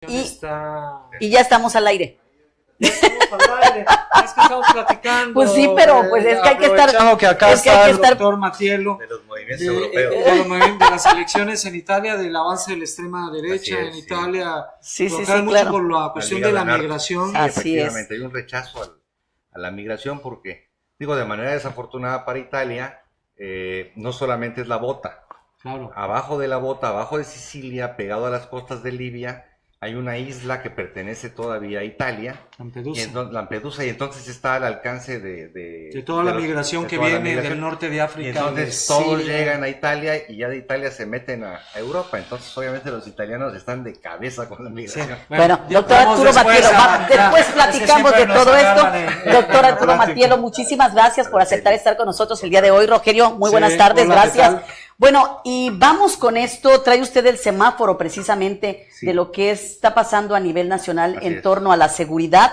comunicación está... Y ya estamos al aire. Estamos al aire, es que estamos platicando. Pues sí, pero pues es que hay que estar... Aprovechando que acá es que hay está que el estar- doctor Matiello, De los movimientos europeos. de los movimientos de las elecciones en Italia, del avance de la extrema derecha Así es, en sí. Italia, Sí, provocar mucho claro. por la cuestión Liga de la del Norte. migración. Sí, Así efectivamente, hay un rechazo a la migración porque, digo, de manera desafortunada para Italia, no solamente es la bota. Claro. Abajo de la bota, abajo de Sicilia, pegado a las costas de Libia, hay una isla que pertenece todavía a Italia, Lampedusa, y entonces está al alcance de toda la los- migración de que toda la viene migración. del norte de Y África. entonces de todos Siria. llegan a Italia y ya de Italia se meten a Europa. Entonces, obviamente, los italianos están de cabeza con la Sí. migración. Bueno, ya doctor vamos Arturo después Matielo, a- después es que platicamos de siempre nos todo esto. agarran en Doctor Arturo plática. Matielo, muchísimas gracias por aceptar estar con nosotros el día de hoy. Rogelio, muy Sí, buenas tardes, hola, ¿qué gracias. tal? Bueno, y vamos con esto. Trae usted el semáforo precisamente Sí. de lo que está pasando a nivel nacional Así en es. torno a la seguridad.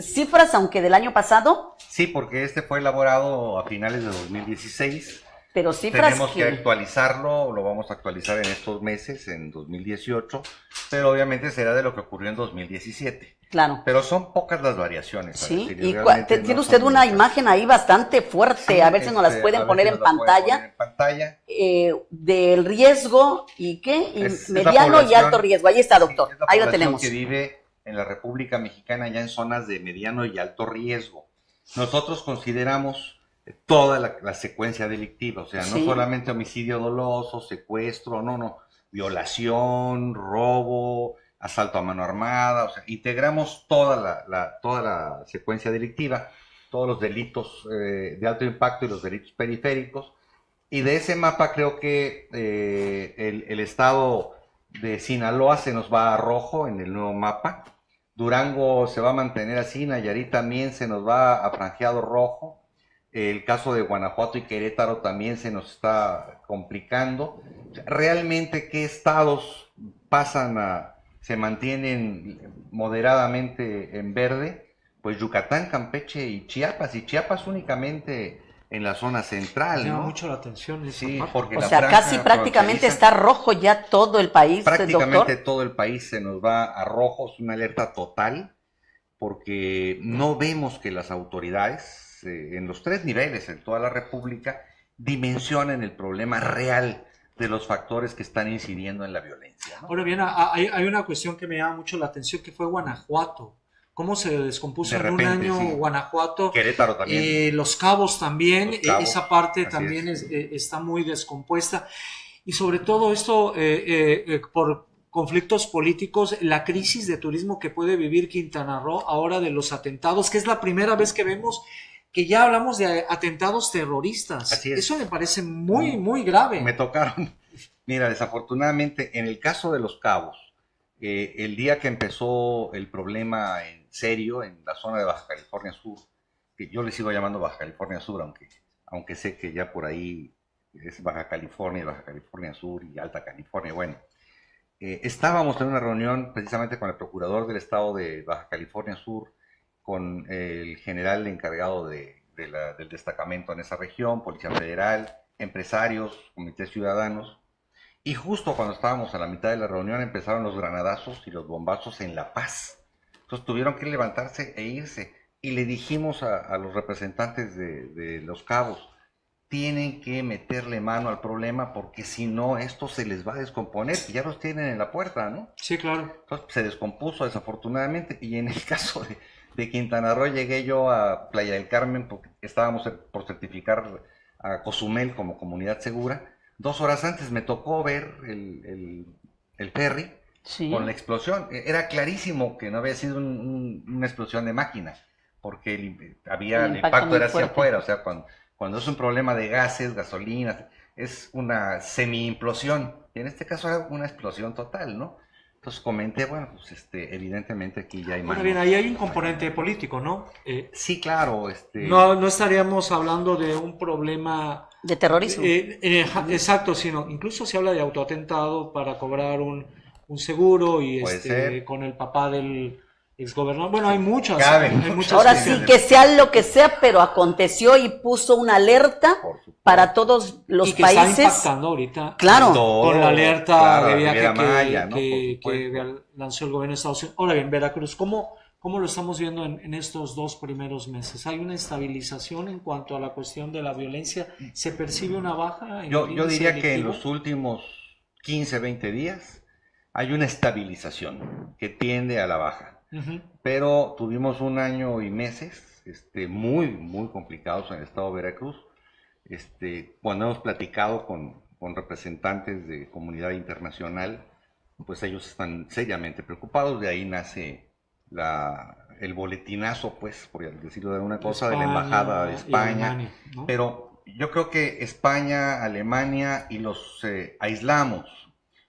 Cifras, aunque del año pasado, Sí, porque este fue elaborado a finales de 2016. pero cifras Tenemos que actualizarlo, lo vamos a actualizar en estos meses, en 2018, pero obviamente será de lo que ocurrió en 2017. claro. Pero son pocas las variaciones. Sí, Araceli, y realmente tiene no usted son una muchas. imagen ahí bastante fuerte, Sí, a ver si nos las a pueden ver poner si en nos la pueden pantalla. poner en pantalla. Del riesgo y qué, y Es la mediano y población- alto riesgo. Ahí está, doctor. Sí, es la Ahí lo población tenemos. que vive en la República Mexicana ya en zonas de mediano y alto riesgo. Nosotros consideramos toda la secuencia delictiva, o sea, no Sí. solamente homicidio doloso, secuestro, no, violación, robo, asalto a mano armada, o sea, integramos toda la secuencia delictiva, todos los delitos de alto impacto y los delitos periféricos. Y de ese mapa creo que el estado de Sinaloa se nos va a rojo en el nuevo mapa. Durango se va a mantener así, Nayarit también se nos va a franjeado rojo. El caso de Guanajuato y Querétaro también se nos está complicando. O sea, realmente, ¿qué estados se mantienen moderadamente en verde? Pues Yucatán, Campeche y Chiapas únicamente en la zona central, Llama ¿no? mucho la atención esa Sí, parte. porque O la sea, franja casi prácticamente fronteriza, está rojo ya todo el país, prácticamente doctor. todo el país se nos va a rojo, es una alerta total, porque no vemos que las autoridades en los 3 niveles, en toda la República, dimensionen el problema real de los factores que están incidiendo en la violencia, ¿no? Ahora bien, hay una cuestión que me llama mucho la atención, que fue Guanajuato. ¿Cómo se descompuso De en un repente, año sí. Guanajuato? Querétaro también. Los Cabos también, Los Cabos, esa parte así también es. está muy descompuesta. Y sobre todo esto, por conflictos políticos, la crisis de turismo que puede vivir Quintana Roo ahora de los atentados, que es la primera vez que vemos que ya hablamos de atentados terroristas. Así es. Eso me parece muy, muy grave. Me tocaron. Mira, desafortunadamente, en el caso de Los Cabos, el día que empezó el problema en serio en la zona de Baja California Sur, que yo le sigo llamando Baja California Sur, aunque sé que ya por ahí es Baja California Sur y Alta California, bueno. Estábamos en una reunión precisamente con el procurador del estado de Baja California Sur, con el general encargado del destacamento en esa región, Policía Federal, empresarios, comités ciudadanos, y justo cuando estábamos a la mitad de la reunión empezaron los granadazos y los bombazos en La Paz. Entonces tuvieron que levantarse e irse, y le dijimos a los representantes de Los Cabos, tienen que meterle mano al problema porque si no esto se les va a descomponer, y ya los tienen en la puerta, ¿no? Sí, claro. Entonces se descompuso desafortunadamente, y en el caso de Quintana Roo llegué yo a Playa del Carmen porque estábamos por certificar a Cozumel como comunidad segura. 2 horas antes me tocó ver el ferry Sí. con la explosión. Era clarísimo que no había sido una explosión de máquina, porque el impacto impacto muy era hacia fuerte. afuera, o sea, cuando es un problema de gases, gasolina, es una semi-implosión, y en este caso era una explosión total, ¿no? Entonces comenté, bueno, pues evidentemente aquí ya hay Bueno, manos. bien, ahí hay un componente político, ¿no? Sí, claro, No estaríamos hablando de un problema De terrorismo. exacto, sino incluso se habla de autoatentado para cobrar un seguro y Puede ser. con el papá del exgobernador. Bueno, hay muchas. Caben. Hay muchas Ahora cuestiones. sí, que sea lo que sea, pero aconteció y puso una alerta Por supuesto. para todos los y que está países. impactando ahorita. Claro. Con la alerta Claro, de la viaje Riviera que, Maya, ¿no? que Por supuesto. lanzó el gobierno de Estados Unidos. Ahora bien, Veracruz, ¿cómo lo estamos viendo en estos 2 primeros meses? ¿Hay una estabilización en cuanto a la cuestión de la violencia? ¿Se percibe una baja? Yo diría que en delictivo? los últimos 15, 20 días hay una estabilización que tiende a la baja. Ujú. Pero tuvimos un año y meses muy, muy complicados en el estado de Veracruz. Cuando hemos platicado con representantes de comunidad internacional, pues ellos están seriamente preocupados. De ahí nace el boletinazo, pues, por decirlo de alguna cosa, de la Embajada de y España. Alemania, ¿no? Pero yo creo que España, Alemania y los aislamos.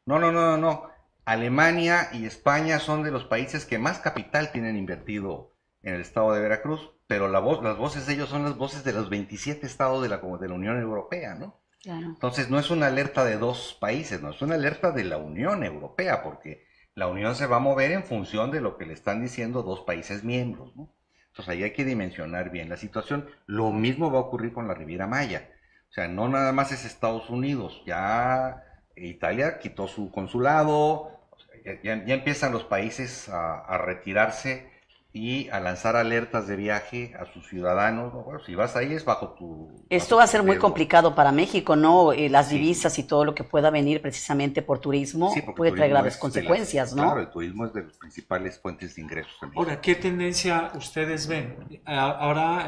No. Alemania y España son de los países que más capital tienen invertido en el estado de Veracruz, pero las voces de ellos son las voces de los 27 estados de la Unión Europea, ¿no? Claro. Entonces no es una alerta de 2 países, no, es una alerta de la Unión Europea, porque la Unión se va a mover en función de lo que le están diciendo 2 países miembros, ¿no? Entonces ahí hay que dimensionar bien la situación. Lo mismo va a ocurrir con la Riviera Maya. O sea, no nada más es Estados Unidos, ya Italia quitó su consulado, ya empiezan los países a retirarse y a lanzar alertas de viaje a sus ciudadanos, ¿no? Bueno, si vas ahí es bajo tu... Esto va a ser muy riesgo. complicado para México, ¿no? Las Sí. divisas y todo lo que pueda venir precisamente por turismo Sí, porque puede el traer turismo graves es consecuencias, ¿no? Claro, el turismo es de las principales fuentes de ingresos en México. Ahora, ¿qué tendencia ustedes ven? Ahora,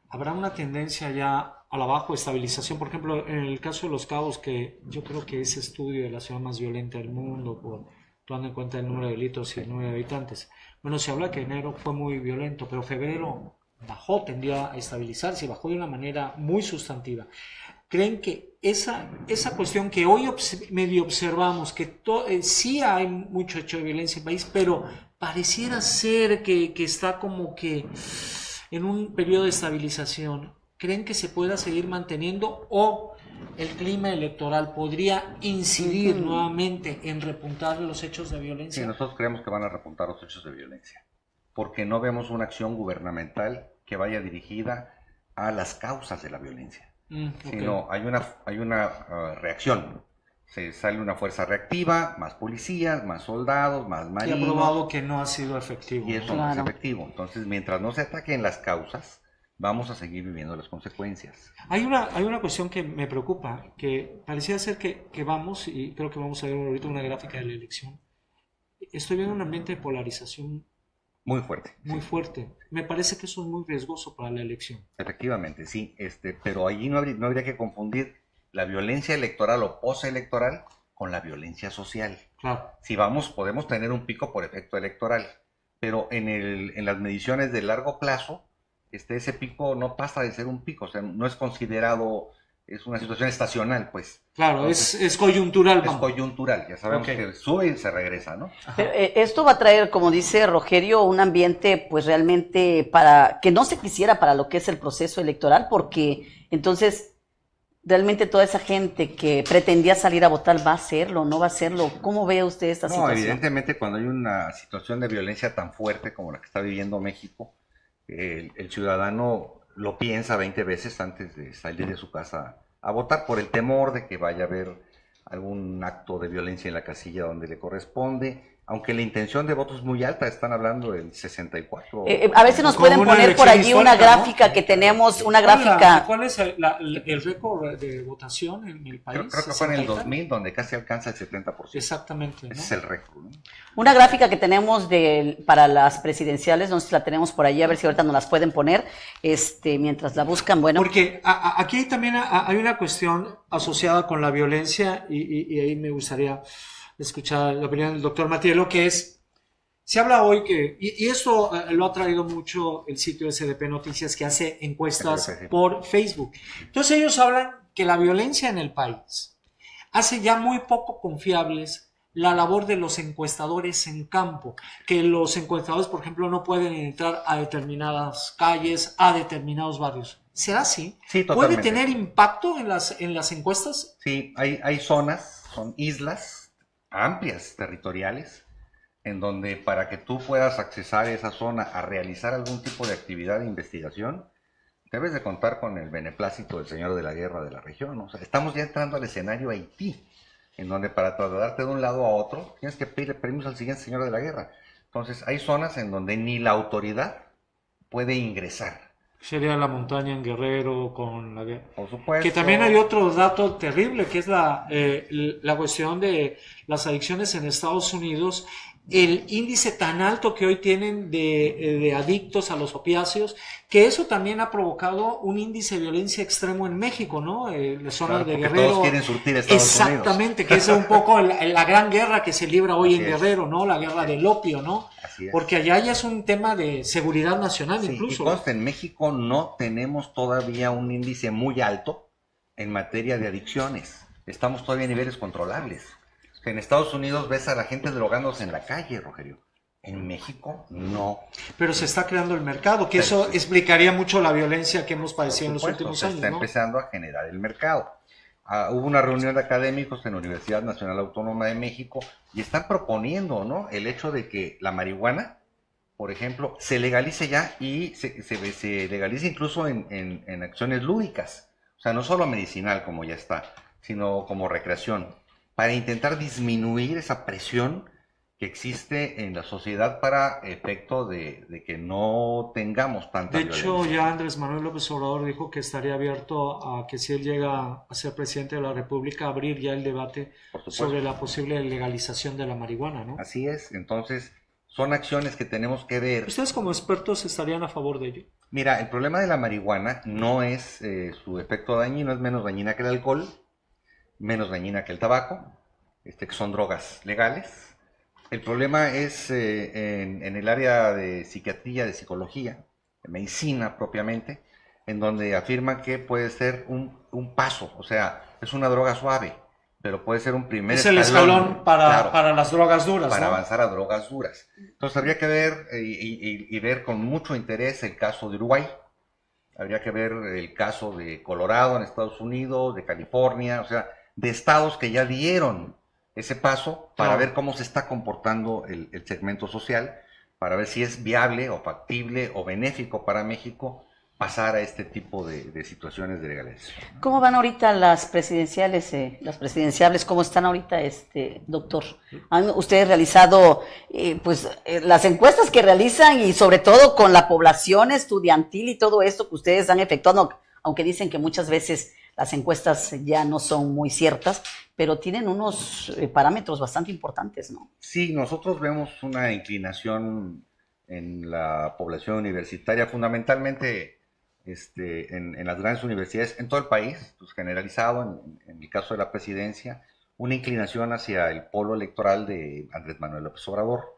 ¿habrá una tendencia ya a la baja estabilización? Por ejemplo, en el caso de Los Cabos, que yo creo que ese estudio de la ciudad más violenta del mundo, tomando en cuenta el número de delitos y el número de habitantes, bueno, se habla que enero fue muy violento, pero febrero bajó, tendió a estabilizarse, bajó de una manera muy sustantiva. ¿Creen que esa cuestión que hoy medio observamos, que sí hay mucho hecho de violencia en el país, pero pareciera ser que está como que en un periodo de estabilización, ¿creen que se pueda seguir manteniendo o el clima electoral podría incidir nuevamente en repuntar los hechos de violencia? Sí, nosotros creemos que van a repuntar los hechos de violencia, porque no vemos una acción gubernamental que vaya dirigida a las causas de la violencia, sino hay una reacción. Se sale una fuerza reactiva, más policías, más soldados, más Y marinos. ha probado que no ha sido efectivo. Y eso ¿no? no es efectivo. Entonces, mientras no se ataquen las causas, vamos a seguir viviendo las consecuencias. Hay una cuestión que me preocupa, que parecía ser que vamos, y creo que vamos a ver ahorita una gráfica de la elección. Estoy viendo un ambiente de polarización Muy fuerte. muy fuerte. Me parece que eso es muy riesgoso para la elección. Efectivamente, sí. Pero allí no habría que confundir la violencia electoral o postelectoral con la violencia social. Claro. Si podemos tener un pico por efecto electoral, pero en las mediciones de largo plazo, ese pico no pasa de ser un pico, o sea, no es considerado, es una situación estacional, pues. Claro, Entonces, es coyuntural. es coyuntural, ya sabemos Ok. que sube y se regresa, ¿no? Pero, esto va a traer, como dice Rogerio, un ambiente pues realmente para que no se quisiera para lo que es el proceso electoral, porque entonces realmente toda esa gente que pretendía salir a votar va a hacerlo, no va a hacerlo. ¿Cómo ve usted esta No, situación? evidentemente cuando hay una situación de violencia tan fuerte como la que está viviendo México, el ciudadano lo piensa 20 veces antes de salir de su casa a votar por el temor de que vaya a haber algún acto de violencia en la casilla donde le corresponde, aunque la intención de voto es muy alta, están hablando del 64. A ver si nos Como pueden una poner por elección allí una histórica, ¿no? gráfica que tenemos, una gráfica. ¿Cuál es el récord de votación en el país? Creo que fue en el 60 y tal. 2000 donde casi alcanza el 70%. Exactamente, ¿no? Ese es el récord, ¿no? Una gráfica que tenemos para las presidenciales, no sé si la tenemos por allí, a ver si ahorita nos las pueden poner, mientras la buscan, bueno. Porque aquí también hay una cuestión asociada con la violencia y ahí me gustaría escuchar la opinión del doctor Matielo, que es, se habla hoy que, y esto lo ha traído mucho el sitio SDP Noticias, que hace encuestas SDP, sí. por Facebook. Entonces ellos hablan que la violencia en el país hace ya muy poco confiables la labor de los encuestadores en campo, que los encuestadores, por ejemplo, no pueden entrar a determinadas calles, a determinados barrios. ¿Será así? Sí, ¿Puede totalmente. tener impacto en las encuestas? Sí, hay zonas, son islas amplias, territoriales, en donde para que tú puedas accesar esa zona a realizar algún tipo de actividad de investigación, debes de contar con el beneplácito del señor de la guerra de la región, ¿no? O sea, estamos ya entrando al escenario Haití, en donde para trasladarte de un lado a otro tienes que pedirle permiso al siguiente señor de la guerra. Entonces hay zonas en donde ni la autoridad puede ingresar. Sería la montaña en Guerrero con la guerra. Por supuesto. Que también hay otro dato terrible, que es la cuestión de las adicciones en Estados Unidos. El índice tan alto que hoy tienen de adictos a los opiáceos, que eso también ha provocado un índice de violencia extremo en México, ¿no? Las zonas de Guerrero. Todos quieren surtir a Estados Exactamente, que es un poco la gran guerra que se libra hoy en Guerrero, ¿no? La guerra del opio, ¿no? Así es. Porque allá ya es un tema de seguridad nacional, Sí, incluso. Y consta, en México no tenemos todavía un índice muy alto en materia de adicciones. Estamos todavía a niveles controlables. En Estados Unidos ves a la gente drogándose en la calle, Rogelio. En México, no. Pero se está creando el mercado, que eso explicaría mucho la violencia que hemos padecido en los últimos años, está ¿no? empezando a generar el mercado. Hubo una reunión de académicos en la Universidad Nacional Autónoma de México y están proponiendo, ¿no?, el hecho de que la marihuana, por ejemplo, se legalice ya y se legalice incluso en acciones lúdicas. O sea, no solo medicinal como ya está, sino como recreación, para intentar disminuir esa presión que existe en la sociedad para efecto de que no tengamos tanta violencia. De hecho, ya Andrés Manuel López Obrador dijo que estaría abierto a que si él llega a ser presidente de la República, abrir ya el debate sobre la posible legalización de la marihuana, ¿no? Así es, entonces son acciones que tenemos que ver. ¿Ustedes como expertos estarían a favor de ello? Mira, el problema de la marihuana no es su efecto dañino, es menos dañina que el alcohol, menos dañina que el tabaco, que son drogas legales. El problema es en el área de psiquiatría, de psicología, de medicina propiamente, en donde afirman que puede ser un paso, o sea, es una droga suave, pero puede ser un primer escalón. Es el escalón para las drogas duras, para ¿no? avanzar a drogas duras. Entonces habría que ver y ver con mucho interés el caso de Uruguay, habría que ver el caso de Colorado en Estados Unidos, de California, o sea, de estados que ya dieron ese paso para ver cómo se está comportando el segmento social, para ver si es viable o factible o benéfico para México pasar a este tipo de situaciones de legalización, ¿no? ¿Cómo van ahorita las presidenciales, cómo están ahorita, doctor? ¿Han ustedes realizado las encuestas que realizan y sobre todo con la población estudiantil y todo esto que ustedes han efectuado, aunque dicen que muchas veces las encuestas ya no son muy ciertas, pero tienen unos parámetros bastante importantes, ¿no? Sí, nosotros vemos una inclinación en la población universitaria, fundamentalmente en las grandes universidades, en todo el país, pues generalizado, en el caso de la presidencia, una inclinación hacia el polo electoral de Andrés Manuel López Obrador.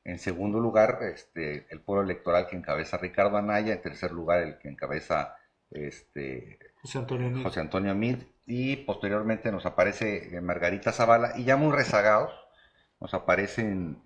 En segundo lugar, el polo electoral que encabeza Ricardo Anaya. En tercer lugar, el que encabeza José Antonio Meade, y posteriormente nos aparece Margarita Zavala, y ya muy rezagados nos aparecen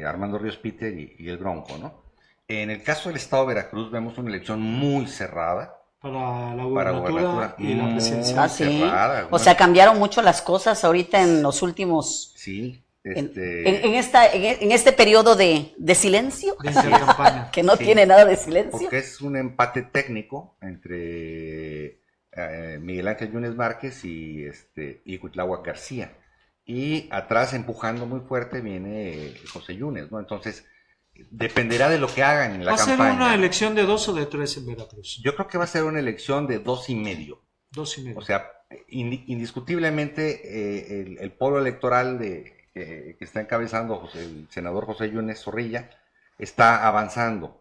Armando Ríos Peter y el Bronco, ¿no? En el caso del estado de Veracruz vemos una elección muy cerrada. Para la gubernatura y la presidencia. Cerrada, o sea, cambiaron mucho las cosas ahorita en los últimos... Sí. En este periodo de silencio, de campaña, que no tiene nada de silencio. Porque es un empate técnico entre Miguel Ángel Yunes Márquez y Cuitláhuac García. Y atrás, empujando muy fuerte, viene José Yunes, ¿no? Entonces, dependerá de lo que hagan en la campaña. ¿Va a ser una elección de 2 o de 3 en Veracruz? Yo creo que va a ser una elección de 2,5. 2,5. O sea, indiscutiblemente el polo electoral que está encabezando el senador José Yunes Zorrilla está avanzando.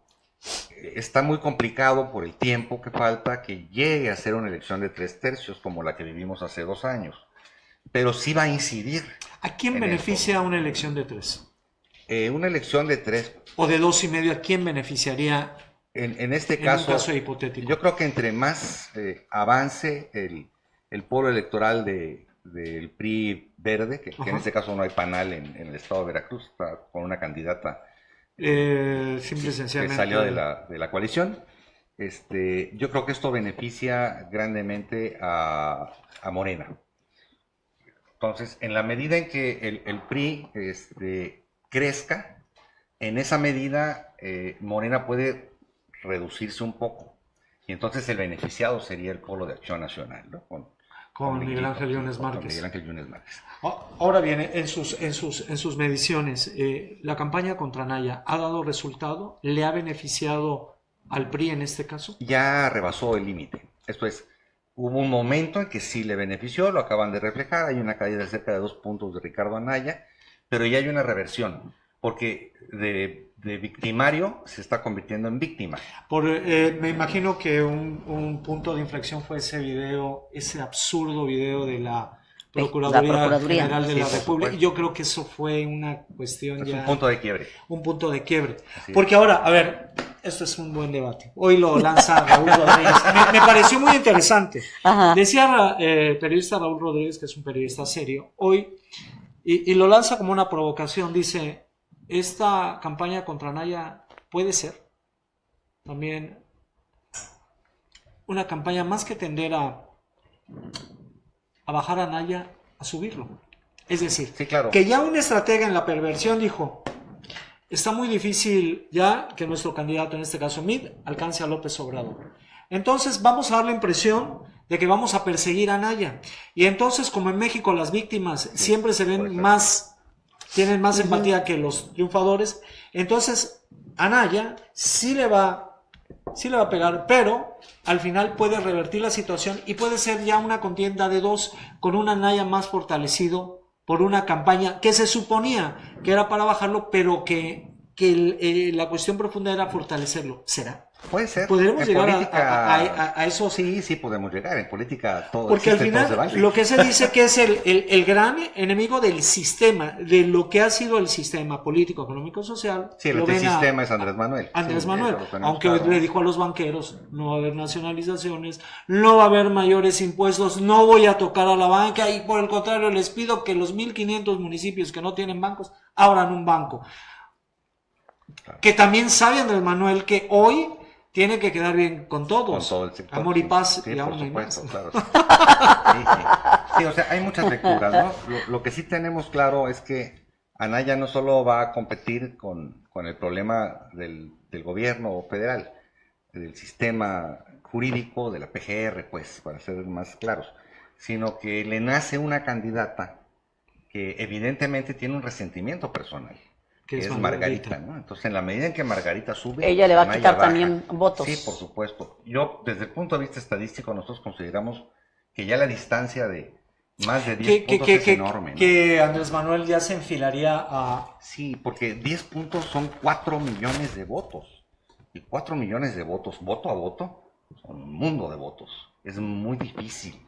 Está muy complicado por el tiempo que falta que llegue a ser una elección de 3/3 como la que vivimos hace 2 años. Pero sí va a incidir. ¿A quién beneficia una elección de 3? Una elección de 3. ¿O de 2,5? ¿A quién beneficiaría en este en caso? Un caso hipotético. Yo creo que entre más avance el polo electoral del PRI verde, que en este caso no hay panal en el estado de Veracruz, está con una candidata sencillamente que salió de la coalición. Yo creo que esto beneficia grandemente a Morena. Entonces, en la medida en que el PRI crezca, en esa medida Morena puede reducirse un poco. Y entonces el beneficiado sería el Polo de Acción Nacional, ¿no? Con Miguel Ángel Yunes Márquez. Con Miguel Ángel Yunes Márquez. Ahora bien, en sus mediciones, ¿la campaña contra Anaya ha dado resultado? ¿Le ha beneficiado al PRI en este caso? Ya rebasó el límite. Esto es, hubo un momento en que sí le benefició, lo acaban de reflejar, hay una caída de cerca de 2 puntos de Ricardo Anaya, pero ya hay una reversión, porque de victimario se está convirtiendo en víctima. Me imagino que un punto de inflexión fue ese video, ese absurdo video de la Procuraduría General de la República. Yo creo que eso fue una cuestión un punto de quiebre. Un punto de quiebre. Porque ahora, a ver, esto es un buen debate. Hoy lo lanza Raúl Rodríguez. Me pareció muy interesante. Ajá. Decía el periodista Raúl Rodríguez, que es un periodista serio, hoy, y lo lanza como una provocación, dice, esta campaña contra Anaya puede ser también una campaña más que tender a bajar a Anaya, a subirlo. Es decir, sí, claro, que ya un estratega en la perversión dijo, está muy difícil ya que nuestro candidato, en este caso Mid, alcance a López Obrador. Entonces vamos a dar la impresión de que vamos a perseguir a Anaya. Y entonces, como en México las víctimas siempre se ven más, tienen más empatía que los triunfadores, entonces Anaya sí le va a pegar, pero al final puede revertir la situación y puede ser ya una contienda de dos, con un Anaya más fortalecido por una campaña que se suponía que era para bajarlo, pero que la cuestión profunda era fortalecerlo. ¿Será? Puede ser. ¿Podremos llegar política, a eso? Sí, podemos llegar. En política todo. Porque al final lo que se dice que es el gran enemigo del sistema, de lo que ha sido el sistema político, económico, social. Sí, el sistema es Andrés Manuel. Andrés Manuel, aunque hoy le dijo a los banqueros, no va a haber nacionalizaciones, no va a haber mayores impuestos, no voy a tocar a la banca y por el contrario les pido que los 1.500 municipios que no tienen bancos abran un banco. Claro. Que también sabe Andrés Manuel que hoy tiene que quedar bien con todos. Con todo el sector. Amor y paz, sí, y por aún supuesto, más. Claro. Sí, o sea, hay muchas lecturas, ¿no? Lo que sí tenemos claro es que Anaya no solo va a competir con el problema del gobierno federal, del sistema jurídico, de la PGR, pues, para ser más claros, sino que le nace una candidata que evidentemente tiene un resentimiento personal. Que es Margarita, ¿no? Entonces, en la medida en que Margarita sube, ella le va a quitar también votos. Sí, por supuesto. Yo, desde el punto de vista estadístico, nosotros consideramos que ya la distancia de más de 10 puntos es enorme, ¿no? Que Andrés Manuel ya se enfilaría a... Sí, porque 10 puntos son 4 millones de votos. Y 4 millones de votos, voto a voto, son un mundo de votos. Es muy difícil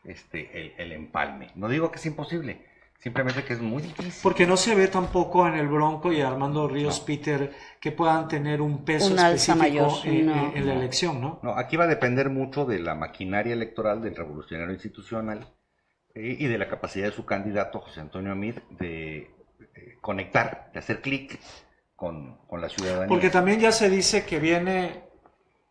el empalme. No digo que es imposible, simplemente que es muy difícil. Porque no se ve tampoco en el Bronco y Armando Ríos Peter que puedan tener un peso específico en la elección, ¿no? No, aquí va a depender mucho de la maquinaria electoral del revolucionario institucional y de la capacidad de su candidato, José Antonio Meade, de conectar, de hacer clic con la ciudadanía. Porque también ya se dice que viene...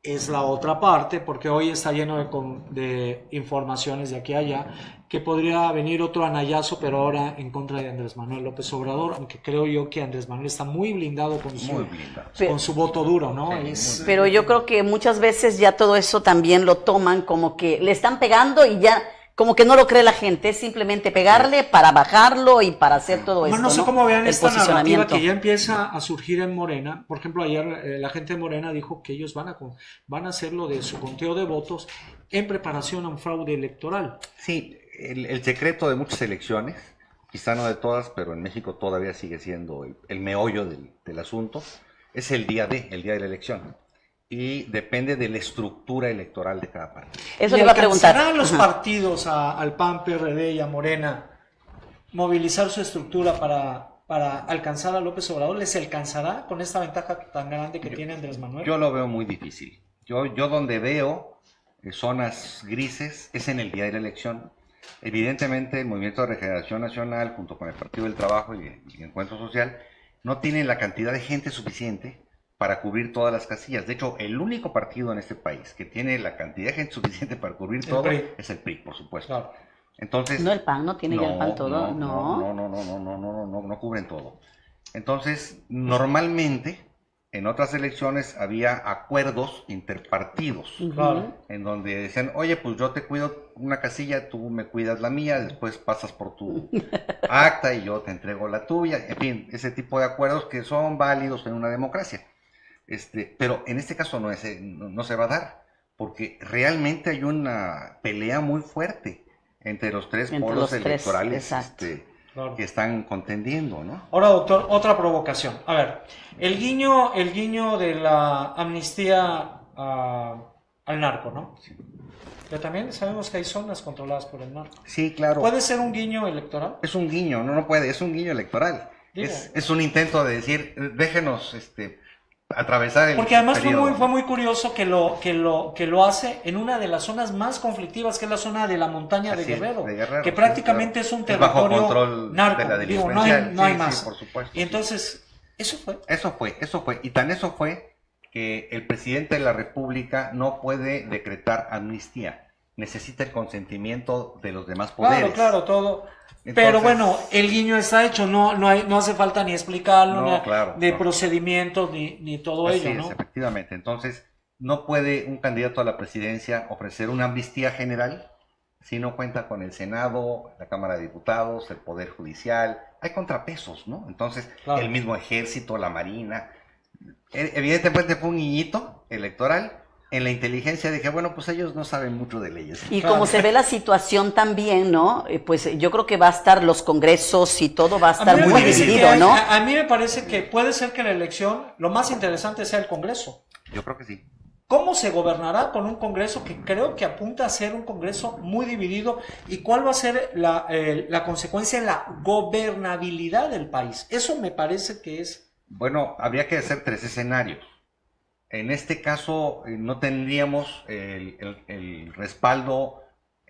Es la otra parte, porque hoy está lleno de informaciones de aquí a allá, que podría venir otro anayazo, pero ahora en contra de Andrés Manuel López Obrador, aunque creo yo que Andrés Manuel está muy blindado con su voto duro, ¿no? Sí, pero yo creo que muchas veces ya todo eso también lo toman como que le están pegando y ya... Como que no lo cree la gente, es simplemente pegarle para bajarlo y para hacer todo esto. No sé cómo vean esta narrativa que ya empieza a surgir en Morena. Por ejemplo, ayer la gente de Morena dijo que ellos van a hacer lo de su conteo de votos en preparación a un fraude electoral. Sí, el secreto de muchas elecciones, quizá no de todas, pero en México todavía sigue siendo el meollo del asunto, es el día de la elección. Y depende de la estructura electoral de cada partido. Eso le iba a preguntar. ¿Alcanzarán los partidos al PAN, PRD y a Morena movilizar su estructura para alcanzar a López Obrador? ¿Les alcanzará con esta ventaja tan grande que tiene Andrés Manuel? Yo lo veo muy difícil. Yo donde veo zonas grises es en el día de la elección. Evidentemente el Movimiento de Regeneración Nacional junto con el Partido del Trabajo y el Encuentro Social no tienen la cantidad de gente suficiente para cubrir todas las casillas. De hecho, el único partido en este país que tiene la cantidad de gente suficiente para cubrir todo es el PRI, por supuesto. Claro. Entonces, no, el PAN no tiene ya el PAN todo, no cubren todo. Entonces, normalmente, en otras elecciones había acuerdos interpartidos, Claro. en donde decían, oye, pues yo te cuido una casilla, tú me cuidas la mía, después pasas por tu acta y yo te entrego la tuya, en fin, ese tipo de acuerdos que son válidos en una democracia. Pero en este caso no se va a dar, porque realmente hay una pelea muy fuerte entre los tres Entre polos los tres, electorales exacto. Claro. que están contendiendo, ¿no? Ahora, doctor, otra provocación. A ver, el guiño de la amnistía al narco, ¿no? Pero también sabemos que hay zonas controladas por el narco. Sí, claro. ¿Puede ser un guiño electoral? Es un guiño, no puede, es un guiño electoral. Digo. Es un intento de decir, déjenos atravesar el Porque además periodo. fue muy curioso que lo hace en una de las zonas más conflictivas, que es la zona de la montaña de Así es, Guerrero, de Guerrero, que sí, prácticamente claro. es un Es bajo territorio control narco. de la Digo, delincuencia. no hay Sí, más. sí, por supuesto, Y sí. entonces, eso fue. Eso fue. Y tan eso fue que el presidente de la República no puede decretar amnistía. Necesita el consentimiento de los demás poderes. Claro, todo. Entonces, Pero bueno, el guiño está hecho, no hace falta ni explicarlo, No, ni claro, de no. procedimientos, ni todo así ello, es, ¿no? efectivamente. Entonces, no puede un candidato a la presidencia ofrecer una amnistía general si no cuenta con el Senado, la Cámara de Diputados, el Poder Judicial. Hay contrapesos, ¿no? Entonces, Claro. el mismo Ejército, la Marina. Evidentemente fue un guiñito electoral en la inteligencia de que, bueno, pues ellos no saben mucho de leyes. Y Claro. como se ve la situación también, ¿no? Pues yo creo que va a estar los congresos y todo va a estar mí me muy parece dividido, que ¿no? a mí me parece que puede ser que la elección, lo más interesante sea el Congreso. Yo creo que sí. ¿Cómo se gobernará con un Congreso que creo que apunta a ser un Congreso muy dividido? ¿Y cuál va a ser la consecuencia en la gobernabilidad del país? Eso me parece que es... Bueno, habría que hacer 3 escenarios. En este caso, no tendríamos el respaldo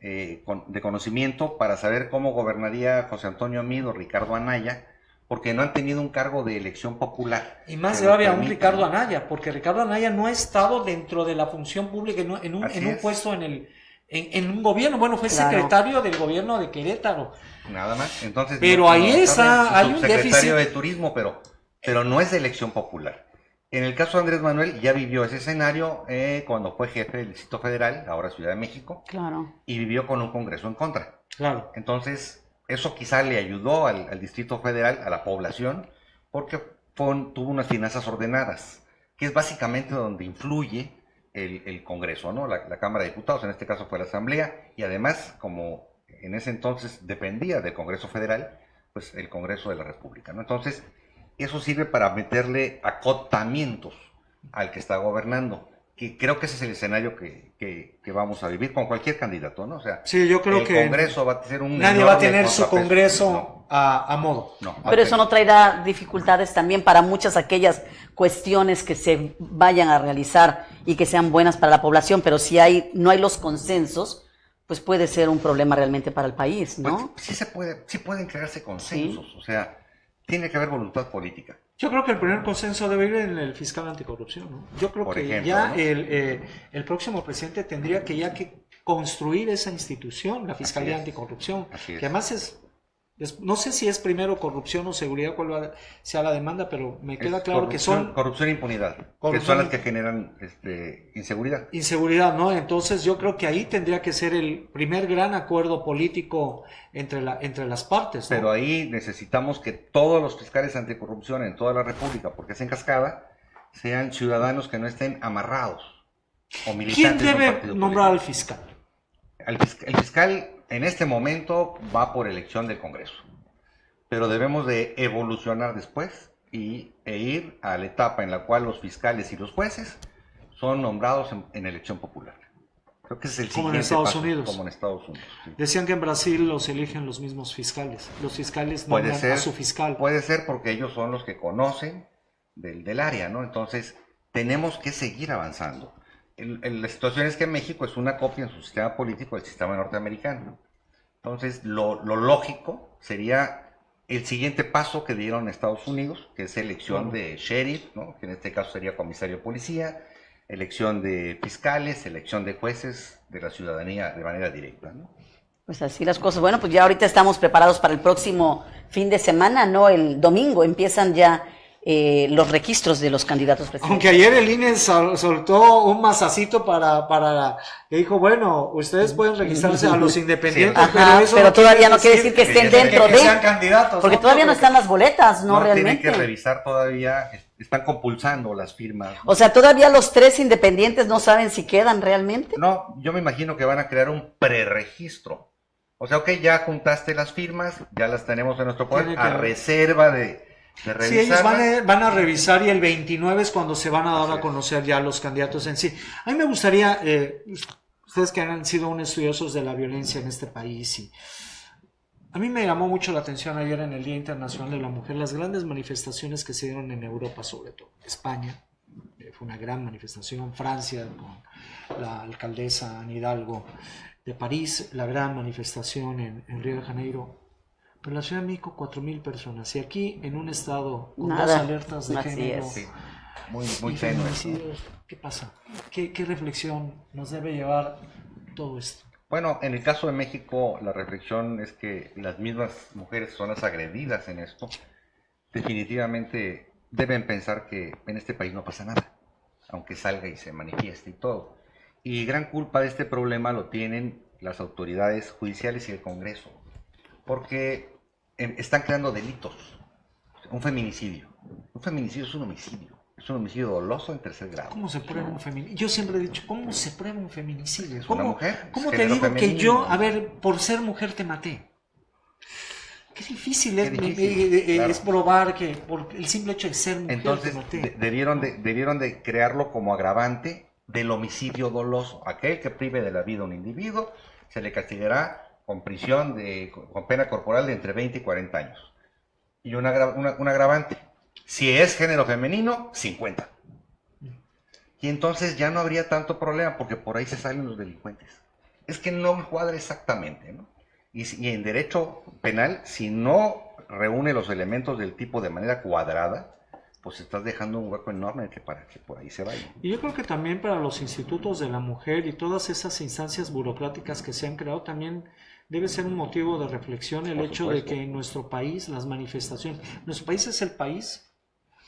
de conocimiento para saber cómo gobernaría José Antonio Meade o Ricardo Anaya, porque no han tenido un cargo de elección popular. Y más que grave nos aún permita, Ricardo ¿no? Anaya, porque Ricardo Anaya no ha estado dentro de la función pública en un Así es. puesto en un gobierno. Bueno, fue Claro. secretario del gobierno de Querétaro. Nada más. Entonces, Pero ahí está, saben, hay un subsecretario déficit. de turismo, pero no es de elección popular. En el caso de Andrés Manuel, ya vivió ese escenario cuando fue jefe del Distrito Federal, ahora Ciudad de México, Claro. y vivió con un Congreso en contra. Claro. Entonces, eso quizá le ayudó al Distrito Federal, a la población, porque tuvo unas finanzas ordenadas, que es básicamente donde influye el Congreso, ¿no? La Cámara de Diputados, en este caso fue la Asamblea, y además, como en ese entonces dependía del Congreso Federal, pues el Congreso de la República, ¿no? Entonces, eso sirve para meterle acotamientos al que está gobernando, que creo que ese es el escenario que vamos a vivir con cualquier candidato, ¿no? O sea, Sí, yo creo el que Congreso va a ser un nadie va a enorme tener su contrapeso. Congreso a modo. No, Pero eso no traerá dificultades también para muchas aquellas cuestiones que se vayan a realizar y que sean buenas para la población, pero si no hay los consensos, pues puede ser un problema realmente para el país, ¿no? Pues sí pueden crearse consensos, o sea, tiene que haber voluntad política. Yo creo que el primer consenso debe ir en el fiscal anticorrupción, ¿no? Yo creo Por que ejemplo, ya ¿no? el próximo presidente tendría que construir esa institución, la Fiscalía Así es. Anticorrupción, Así es. que además no sé si es primero corrupción o seguridad, cuál sea la demanda, pero me queda Es claro que son corrupción e impunidad, que Corrupción son las y- que generan inseguridad. inseguridad, ¿no? Entonces yo creo que ahí tendría que ser el primer gran acuerdo político entre las partes, ¿no? Pero ahí necesitamos que todos los fiscales anticorrupción en toda la República, porque es en cascada, sean ciudadanos que no estén amarrados o militantes ¿Quién de un debe partido nombrar al político. fiscal? El fiscal en este momento va por elección del Congreso, pero debemos de evolucionar después e ir a la etapa en la cual los fiscales y los jueces son nombrados en elección popular. Creo que ese es el Como en siguiente Estados paso, Unidos. como en Estados Unidos. Sí. Decían que en Brasil los eligen los mismos fiscales. Los fiscales Puede nombran ser, a su fiscal. puede ser porque ellos son los que conocen del área, ¿no? Entonces, tenemos que seguir avanzando. La situación es que México es una copia en su sistema político del sistema norteamericano. Entonces, lo lógico sería el siguiente paso que dieron en Estados Unidos, que es elección de sheriff, ¿no? Que en este caso sería comisario de policía, elección de fiscales, elección de jueces de la ciudadanía de manera directa, ¿no? Pues así las cosas. Bueno, pues ya ahorita estamos preparados para el próximo fin de semana, no, el domingo empiezan ya los registros de los candidatos presidenciales. Aunque ayer el INE soltó un masacito que dijo, bueno, ustedes pueden registrarse a los independientes, Ajá, pero todavía no quiere decir que estén dentro que sean candidatos, porque ¿no? todavía no están las boletas, ¿no? Realmente. Tienen que revisar todavía, están compulsando las firmas. O sea, todavía los 3 independientes no saben si quedan realmente. No, yo me imagino que van a crear un preregistro. O sea, ok, ya juntaste las firmas, ya las tenemos en nuestro poder, a reserva de revisar. Sí, ellos van a revisar y el 29 es cuando se van a dar a conocer ya los candidatos en sí. A mí me gustaría, ustedes que han sido unos estudiosos de la violencia en este país, y a mí me llamó mucho la atención ayer en el Día Internacional de la Mujer, las grandes manifestaciones que se dieron en Europa, sobre todo. España, fue una gran manifestación, Francia, con la alcaldesa Anne Hidalgo, de París, la gran manifestación en Río de Janeiro. Pero en la Ciudad de México, 4,000 personas. Y aquí, en un estado con Nada. 2 alertas de género, Sí, muy y tenue. feminicidios, ¿qué pasa? ¿Qué reflexión nos debe llevar todo esto? Bueno, en el caso de México, la reflexión es que las mismas mujeres son las agredidas en esto. Definitivamente deben pensar que en este país no pasa nada, aunque salga y se manifieste y todo. Y gran culpa de este problema lo tienen las autoridades judiciales y el Congreso, porque están creando delitos. Un feminicidio. Un feminicidio es un homicidio. Es un homicidio doloso en 3er grado. ¿Cómo se prueba un feminicidio? Yo siempre he dicho, ¿cómo se prueba un feminicidio? Es una mujer. ¿Cómo Es te género digo femenino. que yo, a ver, por ser mujer te maté? Qué difícil, Claro. es probar que por el simple hecho de ser mujer Entonces, te maté. debieron de crearlo como agravante del homicidio doloso. Aquel que prive de la vida a un individuo se le castigará con prisión con pena corporal de entre 20 y 40 años. Y un agravante. Si es género femenino, 50. Y entonces ya no habría tanto problema porque por ahí se salen los delincuentes. Es que no cuadra exactamente, ¿no? Y en derecho penal, si no reúne los elementos del tipo de manera cuadrada, pues estás dejando un hueco enorme para que por ahí se vaya. Y yo creo que también para los institutos de la mujer y todas esas instancias burocráticas que se han creado, también debe ser un motivo de reflexión el hecho de que en nuestro país las manifestaciones, nuestro país es el país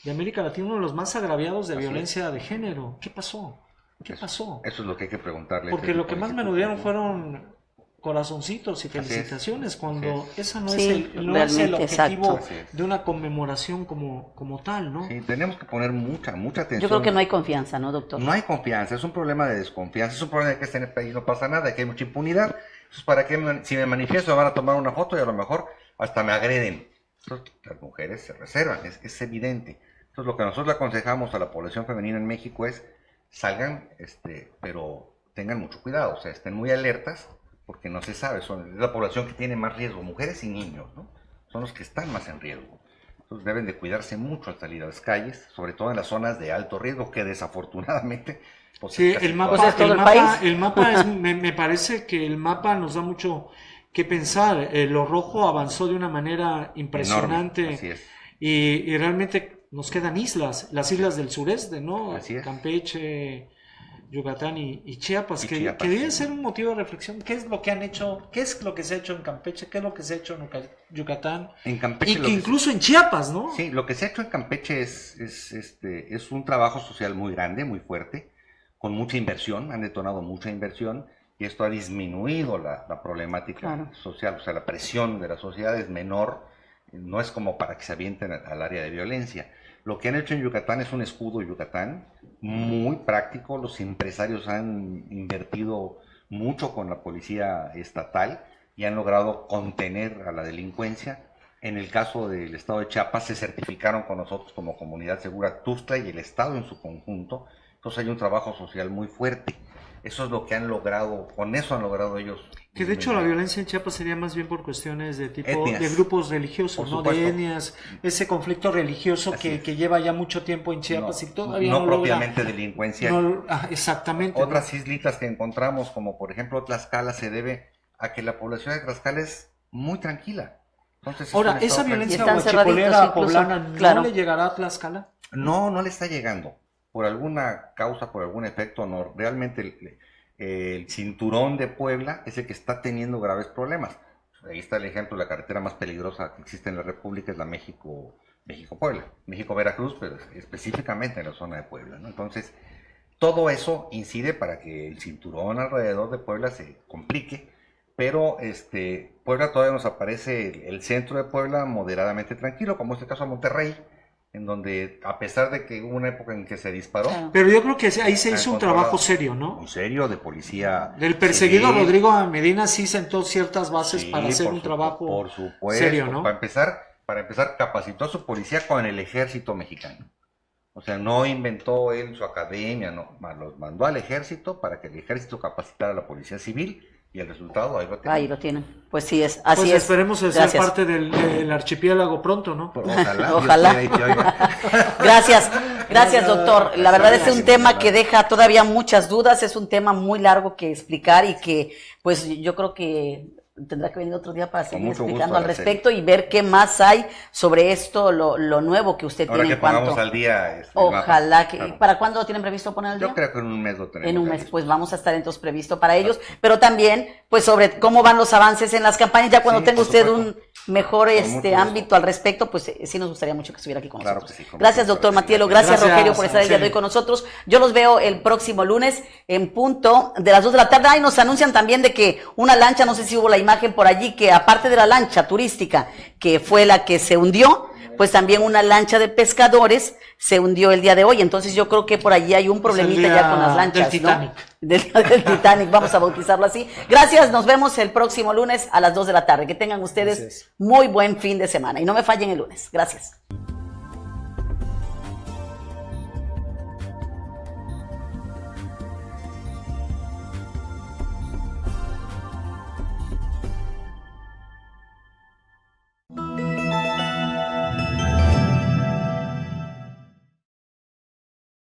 de América Latina, uno de los más agraviados de violencia de género. ¿Qué pasó? ¿Qué pasó? Eso es lo que hay que preguntarle. Porque lo que más menudearon fueron corazoncitos y felicitaciones, cuando esa no es el objetivo de una conmemoración como tal, ¿no? Sí, tenemos que poner mucha atención. Yo creo que no hay confianza, ¿no, doctor? No hay confianza, es un problema de desconfianza, es un problema de que en este país no pasa nada, de que hay mucha impunidad. Entonces, ¿para qué si me manifiesto me van a tomar una foto y a lo mejor hasta me agreden? Entonces, las mujeres se reservan, es evidente. Entonces, lo que nosotros le aconsejamos a la población femenina en México es salgan, pero tengan mucho cuidado, o sea, estén muy alertas, porque no se sabe, es la población que tiene más riesgo, mujeres y niños, ¿no? Son los que están más en riesgo. Entonces deben de cuidarse mucho al salir a las calles, sobre todo en las zonas de alto riesgo, que desafortunadamente... Pues, sí, el mapa, me parece que el mapa nos da mucho que pensar. Lo rojo avanzó de una manera impresionante. Enorme, así es. Y realmente nos quedan islas, las islas del sureste, ¿no? Así es. Campeche, Yucatán y Chiapas, que debe ser un motivo de reflexión. ¿Qué es lo que han hecho? ¿Qué es lo que se ha hecho en Campeche? ¿Qué es lo que se ha hecho en Yucatán? En Campeche, y que incluso en Chiapas, ¿no? Sí, lo que se ha hecho en Campeche es un trabajo social muy grande, muy fuerte, con mucha inversión, han detonado mucha inversión, y esto ha disminuido la problemática social, o sea, la presión de la sociedad es menor, no es como para que se avienten al área de violencia. Lo que han hecho en Yucatán es un escudo Yucatán, muy práctico, los empresarios han invertido mucho con la policía estatal y han logrado contener a la delincuencia. En el caso del estado de Chiapas se certificaron con nosotros como comunidad segura Tuxtla y el estado en su conjunto, entonces hay un trabajo social muy fuerte. Eso es lo que han logrado, con eso han logrado ellos. Que de hecho la violencia en Chiapas sería más bien por cuestiones de tipo etnias, de grupos religiosos, ¿no? De etnias, ese conflicto religioso que lleva ya mucho tiempo en Chiapas y todavía no propiamente delincuencia. Exactamente. Otras islitas que encontramos, como por ejemplo Tlaxcala, se debe a que la población de Tlaxcala es muy tranquila. Entonces, ahora, ¿esa violencia huachicolera poblana no le llegará a Tlaxcala? No, no le está llegando. Por alguna causa, por algún efecto, no. Realmente el cinturón de Puebla es el que está teniendo graves problemas. ahí está el ejemplo, la carretera más peligrosa que existe en la República es la México-Puebla, México-Veracruz, pero específicamente en la zona de Puebla, ¿no? Entonces, todo eso incide para que el cinturón alrededor de Puebla se complique, pero Puebla todavía nos aparece el centro de Puebla moderadamente tranquilo, como este caso de Monterrey, en donde a pesar de que hubo una época en que se disparó, pero yo creo que ahí se hizo un trabajo serio, ¿no? Muy serio, de policía. Del perseguido civil. Rodrigo Medina sí sentó ciertas bases Sí, para hacer un trabajo por supuesto, serio, ¿no? Para empezar, capacitó a su policía con el ejército mexicano. O sea, no inventó él su academia, no, los mandó al ejército para que el ejército capacitara a la policía civil, y el resultado ahí lo tenemos. Ahí lo tienen. Pues sí es, así Pues es. esperemos ser Gracias. parte del archipiélago pronto, ¿no? Ojalá. Ojalá. Dios quiera y te oiga. Gracias, doctor. La verdad es un tema que deja todavía muchas dudas, es un tema muy largo que explicar y que, pues, yo creo que tendrá que venir otro día para seguir mucho explicando gusto, al respecto y ver qué más hay sobre esto, lo nuevo que usted Ahora tiene que en cuanto. pongamos al día. Ojalá que. Claro. ¿Para cuándo tienen previsto poner al día? Yo creo que en un mes lo tenemos. En un ya mes, listo. pues vamos a estar entonces previsto para ellos, pero también, pues sobre cómo van los avances en las campañas, ya cuando Sí, tenga por usted supuesto. un mejor Con mucho gusto. ámbito al respecto, pues sí nos gustaría mucho que estuviera aquí con Claro nosotros. que sí, con Gracias, mucho doctor gusto. Matielo, gracias, Gracias, Rogelio, por estar el día de hoy sí. con nosotros. Yo los veo el próximo lunes en punto de las 2 de la tarde. Ahí nos anuncian también de que una lancha, no sé si hubo la imagen por allí, que aparte de la lancha turística, que fue la que se hundió, pues también una lancha de pescadores se hundió el día de hoy. Entonces yo creo que por allí hay un problemita día ya con las lanchas, del Titanic. ¿no? Del Titanic, vamos a bautizarlo así. Gracias, nos vemos el próximo lunes a las 2 de la tarde. Que tengan ustedes Gracias. muy buen fin de semana y no me fallen el lunes. Gracias.